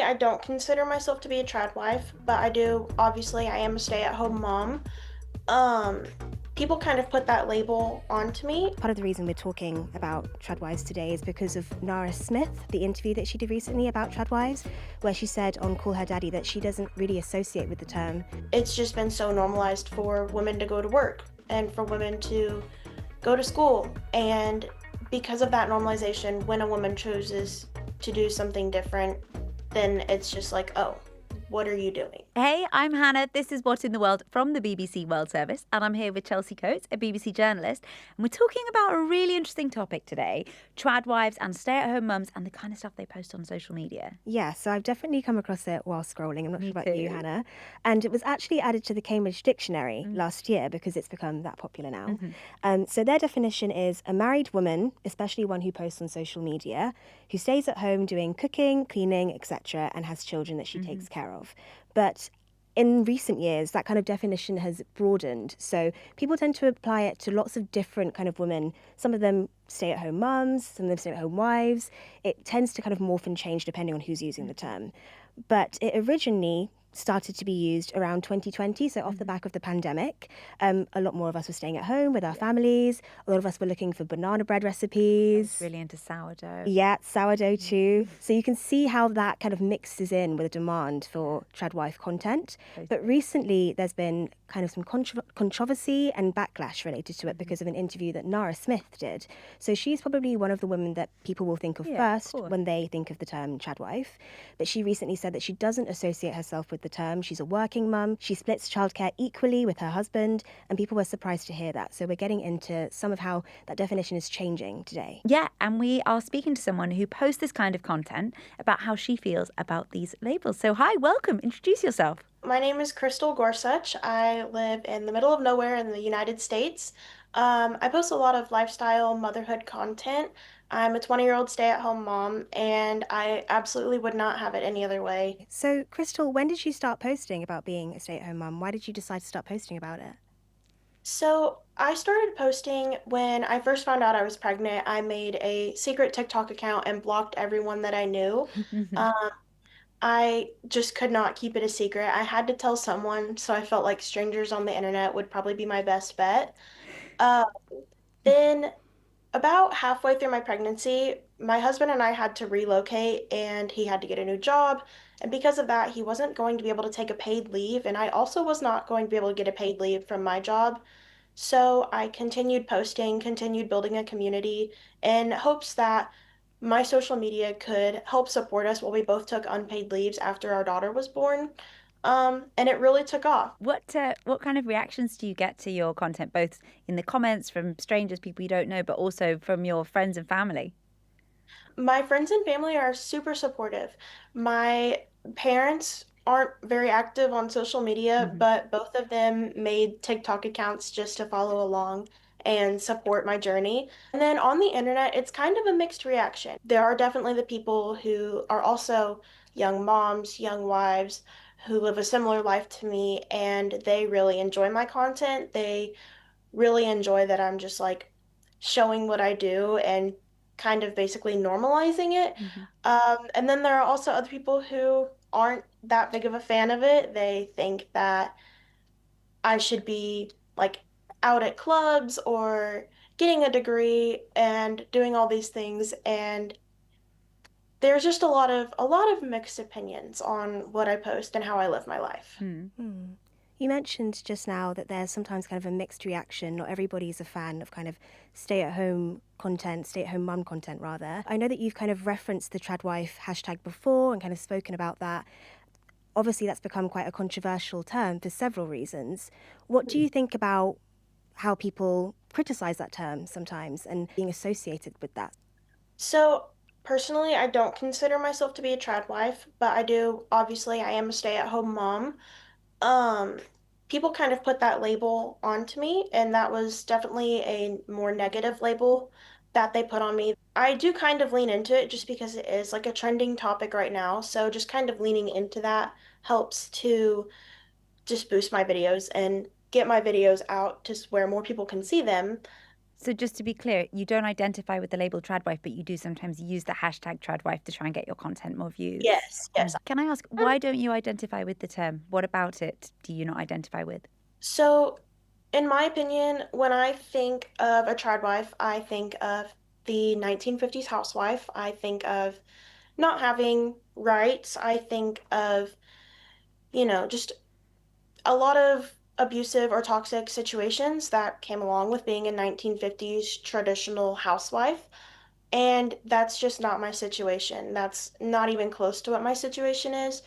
I don't consider myself to be a trad wife, but obviously, I am a stay-at-home mom. Um, People kind of put that label onto me. Part of the reason we're talking about tradwives today is because of Nara Smith, the interview that she did recently about tradwives, where she said on Call Her Daddy that she doesn't really associate with the term. It's just been so normalized for women to go to work and for women to go to school. And because of that normalization, when a woman chooses to do something different, then it's just like, oh, what are you doing? Hey, I'm Hannah. This is What in the World from the BBC World Service, and I'm here with Chelsea Coates, a BBC journalist. And we're talking about a really interesting topic today: trad wives and stay at home mums and the kind of stuff they post on social media. Yeah, so I've definitely come across it while scrolling. I'm not sure Me about you, too. Hannah. And it was actually added to the Cambridge Dictionary Mm. last year because it's become that popular now. Mhm. So their definition is a married woman, especially one who posts on social media, who stays at home doing cooking, cleaning, etc., and has children that she Mhm. takes care of. But in recent years, that kind of definition has broadened. So people tend to apply it to lots of different kind of women. Some of them stay at home mums, some of them stay at home wives. It tends to kind of morph and change depending on who's using the Mhm. term. But it originally started to be used around 2020, so off the Mhm. back of the pandemic. A lot more of us were staying at home with our Yeah, families. A lot of us were looking for banana bread I was recipes. really into sourdough. Yeah, sourdough too. Mhm. So you can see how that kind of mixes in with a demand for tradwife content. But Totally. recently, there's been kind of some controversy and backlash related to it Mhm. because of an interview that Nara Smith did. So she's probably one of the women that people will think of Yeah, of first course. when they think of the term tradwife. But she recently said that she doesn't associate herself with the term. She's a working mum. She splits childcare equally with her husband, and people were surprised to hear that. So we're getting into some of how that definition is changing today. Yeah, and we are speaking to someone who posts this kind of content about how she feels about these labels. So, hi, welcome. Introduce yourself. My name is Crystal Gorsuch. I live in the middle of nowhere in the United States. I post a lot of lifestyle motherhood content. I'm a 20-year-old stay-at-home mom, and I absolutely would not have it any other way. So, Crystal, when did you start posting about being a stay at home mum? Why did you decide to start posting about it? So I started posting when I first found out I was pregnant. I made a secret TikTok account and blocked everyone that I knew. Um, I just could not keep it a secret. I had to tell someone, so I felt like strangers on the internet would probably be my best bet. Uh, then about halfway through my pregnancy, my husband and I had to relocate and he had to get a new job. And because of that, he wasn't going to be able to take a paid leave. And I also was not going to be able to get a paid leave from my job. So I continued posting, continued building a community in hopes that my social media could help support us while we both took unpaid leaves after our daughter was born. And it really took off. What kind of reactions do you get to your content, both in the comments from strangers, people you don't know, but also from your friends and family? My friends and family are super supportive. My parents aren't very active on social media, Mhm. but both of them made TikTok accounts just to follow along and support my journey. And then on the internet, it's kind of a mixed reaction. There are definitely the people who are also young moms, young wives, who live a similar life to me, and they really enjoy my content. They really enjoy that I'm just like showing what I do and kind of basically normalizing it. Mhm. And then there are also other people who aren't that big of a fan of it. They think that I should be like out at clubs or getting a degree and doing all these things. And there's just a lot of mixed opinions on what I post and how I live my life. Mm. Hmm. You mentioned just now that there's sometimes kind of a mixed reaction. Not everybody's a fan of kind of stay at home content, stay at home mum content, rather. I know that you've kind of referenced the tradwife hashtag before and kind of spoken about that. Obviously, that's become quite a controversial term for several reasons. What do you think about how people criticize that term sometimes and being associated with that? So personally, I don't consider myself to be a trad wife, but obviously, I am a stay-at-home mom. Um, People kind of put that label onto me, and that was definitely a more negative label that they put on me. I do kind of lean into it just because it is like a trending topic right now. So just kind of leaning into that helps to just boost my videos and get my videos out to where more people can see them. So just to be clear, you don't identify with the label tradwife, but you do sometimes use the hashtag tradwife to try and get your content more views. Yes, yes. Can I ask, why don't you identify with the term? What about it do you not identify with? So, in my opinion, when I think of a tradwife, I think of the 1950s housewife. I think of not having rights. I think of, just a lot of abusive or toxic situations that came along with being a 1950s traditional housewife. And that's just not my situation. That's not even close to what my situation is.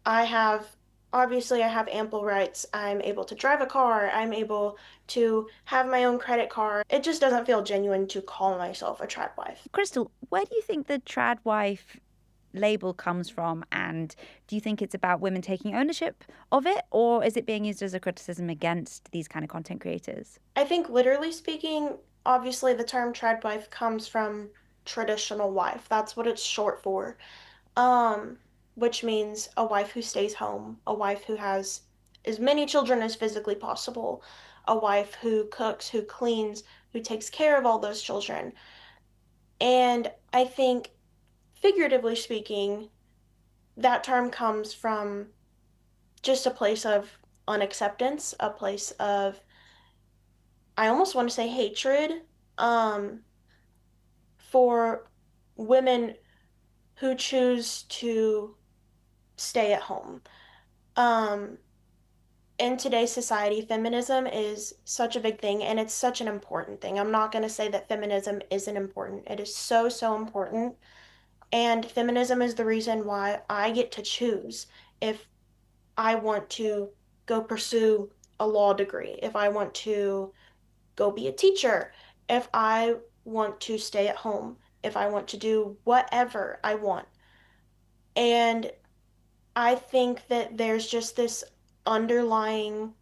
I have, obviously, I have ample rights. I'm able to drive a car. I'm able to have my own credit card. It just doesn't feel genuine to call myself a trad wife. Crystal, where do you think the tradwife label comes from? And do you think it's about women taking ownership of it? Or is it being used as a criticism against these kind of content creators? I think, literally speaking, obviously, the term trad wife comes from traditional wife. That's what it's short for. Um, which means a wife who stays home, a wife who has as many children as physically possible, a wife who cooks, who cleans, who takes care of all those children. And I think, figuratively speaking, that term comes from just a place of unacceptance, a place of, I almost want to say hatred, um, for women who choose to stay at home. Um, in today's society, feminism is such a big thing and it's such an important thing. I'm not going to say that feminism isn't important. It is so, so important. And feminism is the reason why I get to choose if I want to go pursue a law degree, if I want to go be a teacher, if I want to stay at home, if I want to do whatever I want. And I think that there's just this underlying,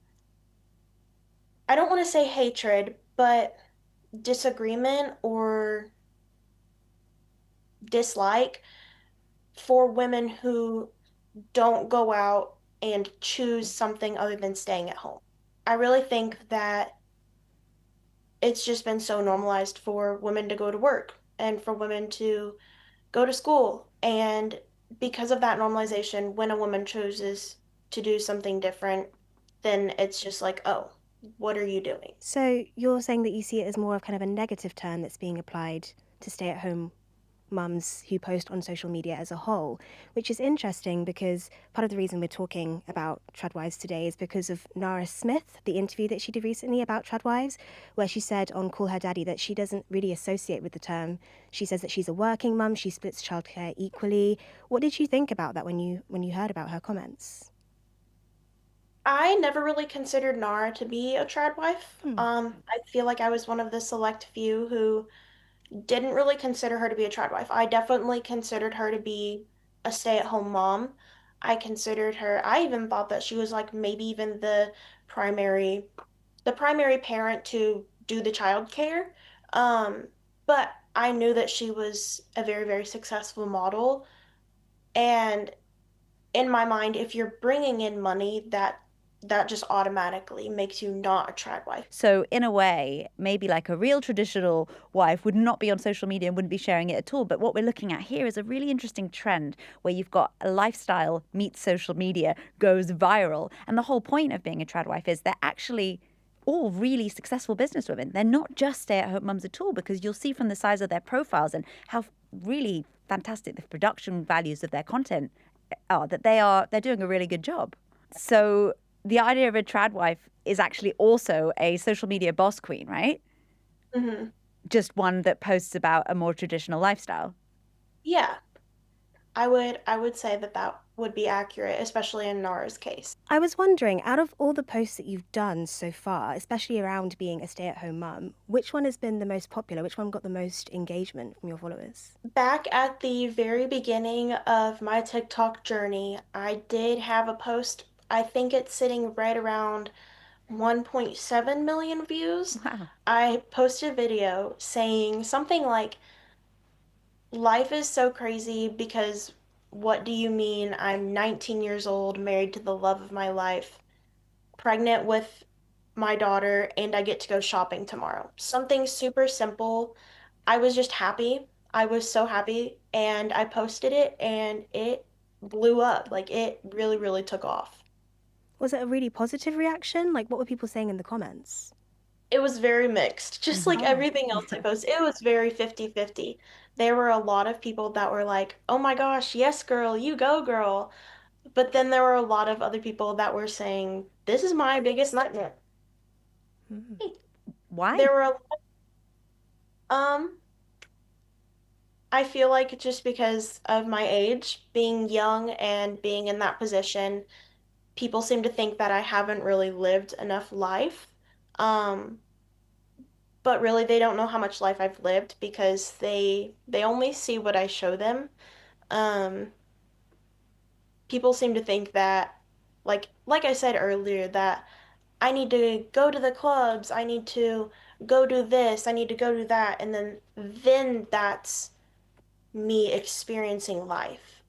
I don't want to say hatred, but disagreement or dislike for women who don't go out and choose something other than staying at home. I really think that it's just been so normalized for women to go to work and for women to go to school. And because of that normalization, when a woman chooses to do something different, then it's just like, oh, what are you doing? So you're saying that you see it as more of kind of a negative term that's being applied to stay at home mums who post on social media as a whole, which is interesting because part of the reason we're talking about tradwives today is because of Nara Smith, the interview that she did recently about tradwives, where she said on Call Her Daddy that she doesn't really associate with the term. She says that she's a working mum, she splits childcare equally. What did you think about that when you heard about her comments? I never really considered Nara to be a trad wife. Hmm. I feel like I was one of the select few who didn't really consider her to be a trad wife. I definitely considered her to be a stay-at-home mom. I even thought that she was like maybe even the primary parent to do the child care. Um, but I knew that she was a very, very successful model. And in my mind, if you're bringing in money, that just automatically makes you not a trad wife. So, in a way, maybe like a real traditional wife would not be on social media and wouldn't be sharing it at all. But what we're looking at here is a really interesting trend where you've got a lifestyle meets social media goes viral. And the whole point of being a trad wife is they're actually all really successful businesswomen. They're not just stay at home mums at all, because you'll see from the size of their profiles and how really fantastic the production values of their content are that they're doing a really good job. So the idea of a trad wife is actually also a social media boss queen, right? Hmm. Just one that posts about a more traditional lifestyle. Yeah, I would say that that would be accurate, especially in Nara's case. I was wondering, out of all the posts that you've done so far, especially around being a stay at home mum, which one has been the most popular? Which one got the most engagement from your followers? Back at the very beginning of my TikTok journey, I did have a post. I think it's sitting right around 1.7 million views. Wow. I posted a video saying something like, life is so crazy because what do you mean I'm 19 years old, married to the love of my life, pregnant with my daughter and I get to go shopping tomorrow. Something super simple. I was just happy. I was so happy and I posted it and it blew up. Like it really, really took off. Was it a really positive reaction? Like, what were people saying in the comments? It was very mixed. Just like Oh. everything else I post, it was very 50-50. There were a lot of people that were like, "Oh my gosh, yes, girl, you go, girl." But then there were a lot of other people that were saying, "This is my biggest nightmare." Mm. Why? There were um I feel like just because of my age, being young and being in that position, people seem to think that I haven't really lived enough life. Um, but really they don't know how much life I've lived because they only see what I show them. Um, People seem to think that like I said earlier that I need to go to the clubs, I need to go do this, I need to go do that, and then that's me experiencing life.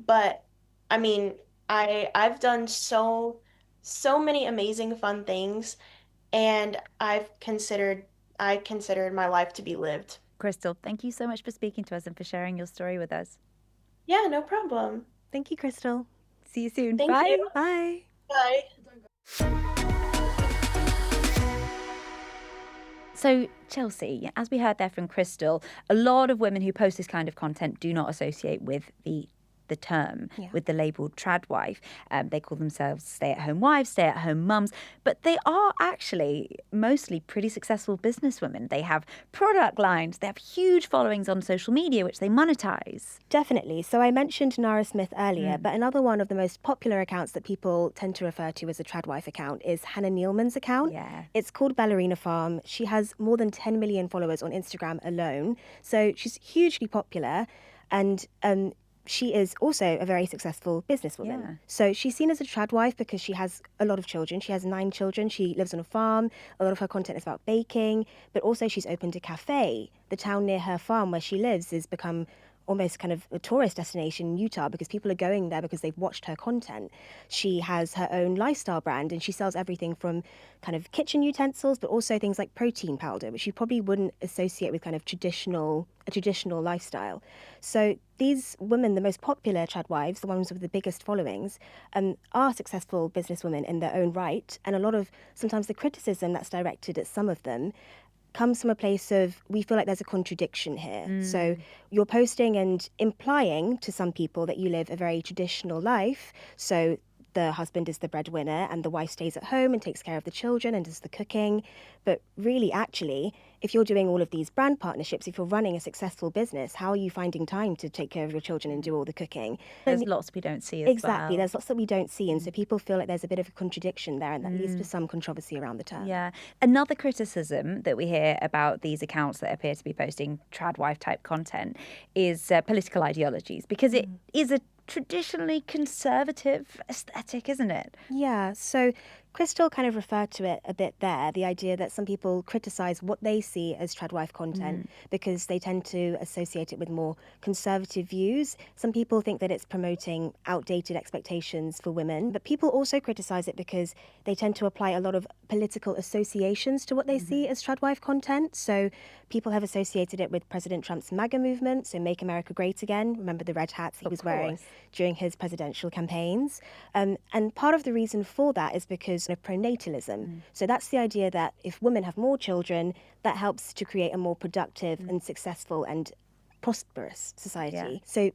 But I mean, I've done so many amazing fun things and I considered my life to be lived. Crystal, thank you so much for speaking to us and for sharing your story with us. Yeah, no problem. Thank you, Crystal. See you soon. Thank Bye. you. Bye. Bye. So, Chelsea, as we heard there from Crystal, a lot of women who post this kind of content do not associate with the term, Yeah. with the label tradwife. They call themselves stay-at-home wives, stay-at-home mums, but they are actually mostly pretty successful businesswomen. They have product lines, they have huge followings on social media, which they monetize. Definitely. So I mentioned Nara Smith earlier, but another one of the most popular accounts that people tend to refer to as a tradwife account is Hannah Nealman's account. Yeah. It's called Ballerina Farm. She has more than 10 million followers on Instagram alone. So she's hugely popular and she is also a very successful businesswoman. Yeah. So she's seen as a tradwife because she has a lot of children. She has 9 children. She lives on a farm. A lot of her content is about baking, but also she's opened a cafe. The town near her farm where she lives has become almost kind of a tourist destination in Utah because people are going there because they've watched her content. She has her own lifestyle brand and she sells everything from kind of kitchen utensils, but also things like protein powder, which you probably wouldn't associate with kind of a traditional lifestyle. So these women, the most popular tradwives, the ones with the biggest followings, are successful businesswomen in their own right. And a lot of sometimes the criticism that's directed at some of them comes from a place of we feel like there's a contradiction here. So you're posting and implying to some people that you live a very traditional life. So the husband is the breadwinner and the wife stays at home and takes care of the children and does the cooking. But really, actually, if you're doing all of these brand partnerships, if you're running a successful business, how are you finding time to take care of your children and do all the cooking? There's lots we don't see as Exactly. well. There's lots that we don't see. And so people feel like there's a bit of a contradiction there and that leads to some controversy around the term. Yeah. Another criticism that we hear about these accounts that appear to be posting tradwife type content is political ideologies, because it is a traditionally conservative aesthetic, isn't it? Yeah, so Crystal kind of referred to it a bit there, the idea that some people criticize what they see as tradwife content because they tend to associate it with more conservative views. Some people think that it's promoting outdated expectations for women, but people also criticize it because they tend to apply a lot of political associations to what they see as tradwife content. So people have associated it with President Trump's MAGA movement, so Make America Great Again. Remember the red hats he was wearing during his presidential campaigns. And part of the reason for that is because of pronatalism. So that's the idea that if women have more children, that helps to create a more productive and successful and prosperous society. Yeah. So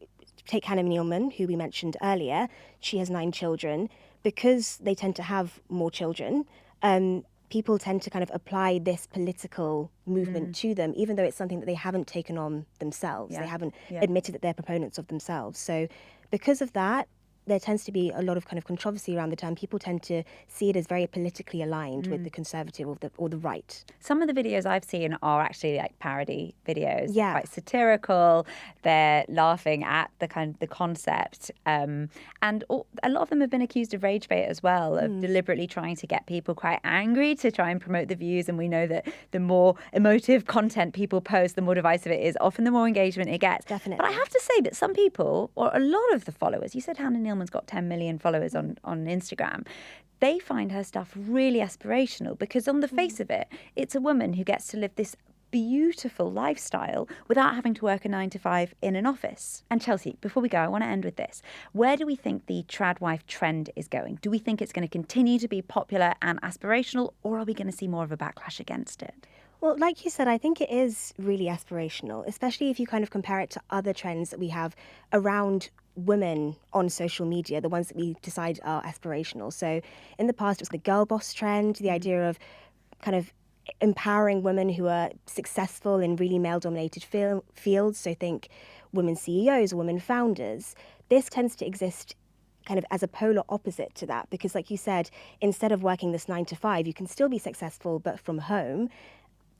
take Hannah Nealman, who we mentioned earlier. She has 9 children. Because they tend to have more children, people tend to kind of apply this political movement to them, even though it's something that they haven't taken on themselves. They haven't admitted that they're proponents of themselves. So because of that, there tends to be a lot of kind of controversy around the term. People tend to see it as very politically aligned with the conservative or the right. Some of the videos I've seen are actually like parody videos, Yeah. quite satirical. They're laughing at the kind of the concept, and a lot of them have been accused of rage bait as well, of deliberately trying to get people quite angry to try and promote the views. And we know that the more emotive content people post, the more divisive it is. Often, the more engagement it gets. Definitely. But I have to say that some people, or a lot of the followers, you said Hannah Nealman Hillman's got 10 million followers on Instagram. They find her stuff really aspirational because on the face of it, it's a woman who gets to live this beautiful lifestyle without having to work a 9 to 5 in an office. And Chelsea, before we go, I want to end with this. Where do we think the trad wife trend is going? Do we think it's going to continue to be popular and aspirational, or are we going to see more of a backlash against it? Well, like you said, I think it is really aspirational, especially if you kind of compare it to other trends that we have around women on social media, the ones that we decide are aspirational. So in the past, it was the girl boss trend, the idea of kind of empowering women who are successful in really male-dominated fields. So think women CEOs or women founders. This tends to exist kind of as a polar opposite to that, because like you said, instead of working this 9 to 5, you can still be successful, but from home.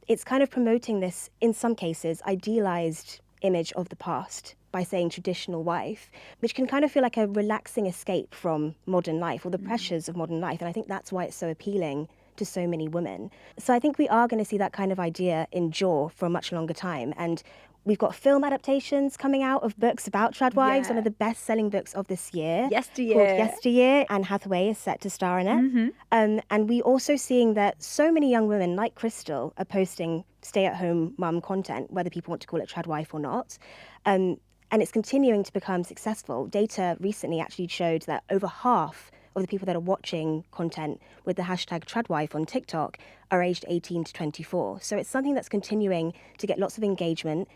It's kind of promoting this, in some cases, idealized image of the past by saying traditional wife, which can kind of feel like a relaxing escape from modern life or the pressures of modern life. And I think that's why it's so appealing to so many women. So I think we are going to see that kind of idea endure for a much longer time. And we've got film adaptations coming out of books about trad wives, one of the best-selling books of this year. Yesteryear. Called Yesteryear. Anne Hathaway is set to star in it. And we're also seeing that so many young women like Crystal are posting stay-at-home mum content, whether people want to call it trad wife or not. And it's continuing to become successful. Data recently actually showed that over half of the people that are watching content with the hashtag tradwife on TikTok are aged 18 to 24. So it's something that's continuing to get lots of engagement,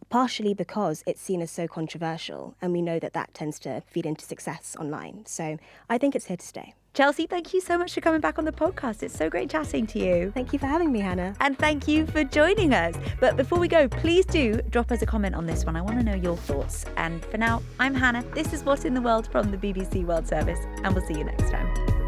partially because it's seen as so controversial. And we know that that tends to feed into success online. So I think it's here to stay. Chelsea, thank you so much for coming back on the podcast. It's so great chatting to you. Thank you for having me, Hannah. And thank you for joining us. But before we go, please do drop us a comment on this one. I want to know your thoughts. And for now, I'm Hannah. This is What in the World from the BBC World Service, and we'll see you next time.